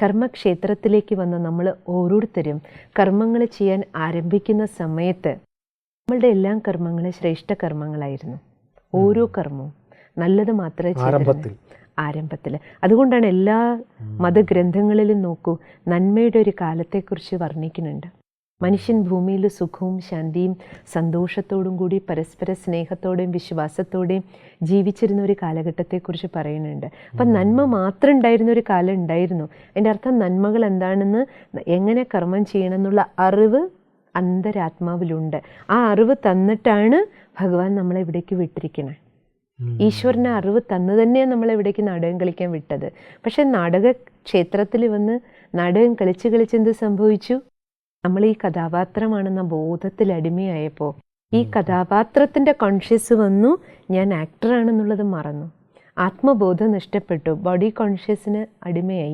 കർമ്മക്ഷേത്രത്തിലേക്ക് വന്ന നമ്മൾ ഓരോരുത്തരും കർമ്മങ്ങൾ ചെയ്യാൻ ആരംഭിക്കുന്ന സമയത്ത് നമ്മളുടെ എല്ലാ കർമ്മങ്ങളും ശ്രേഷ്ഠ കർമ്മങ്ങളായിരുന്നു. ഓരോ കർമ്മവും നല്ലത് മാത്രമേ ചെയ്തിരുന്നു ആരംഭത്തിൽ. അതുകൊണ്ടാണ് എല്ലാ മതഗ്രന്ഥങ്ങളിലും നോക്കൂ, നന്മയുടെ ഒരു കാലത്തെക്കുറിച്ച് വർണ്ണിക്കുന്നുണ്ട്. മനുഷ്യൻ ഭൂമിയിൽ സുഖവും ശാന്തിയും സന്തോഷത്തോടും കൂടി പരസ്പര സ്നേഹത്തോടെയും വിശ്വാസത്തോടെയും ജീവിച്ചിരുന്ന ഒരു കാലഘട്ടത്തെക്കുറിച്ച് പറയുന്നുണ്ട്. അപ്പം നന്മ മാത്രം ഉണ്ടായിരുന്ന ഒരു കാലം ഉണ്ടായിരുന്നു. അതിൻ്റെ അർത്ഥം നന്മകൾ എന്താണെന്ന്, എങ്ങനെ കർമ്മം ചെയ്യണം എന്നുള്ള അറിവ് അന്തരാത്മാവിലുണ്ട്. ആ അറിവ് തന്നിട്ടാണ് ഭഗവാൻ നമ്മളെ ഇവിടേക്ക് വിട്ടിരിക്കണേ. ഈശ്വരനെ അറിവ് തന്നു തന്നെയാണ് നമ്മളെവിടേക്ക് നാടകം കളിക്കാൻ വിട്ടത്. പക്ഷെ നാടക ക്ഷേത്രത്തിൽ വന്ന് നാടകം കളിച്ച് എന്ത് സംഭവിച്ചു? നമ്മൾ ഈ കഥാപാത്രമാണെന്ന ബോധത്തിൽ അടിമയായപ്പോൾ ഈ കഥാപാത്രത്തിൻ്റെ കോൺഷ്യസ് വന്നു, ഞാൻ ആക്ടറാണെന്നുള്ളത് മറന്നു, ആത്മബോധം നഷ്ടപ്പെട്ടു, ബോഡി കോൺഷ്യസിന് അടിമയായി.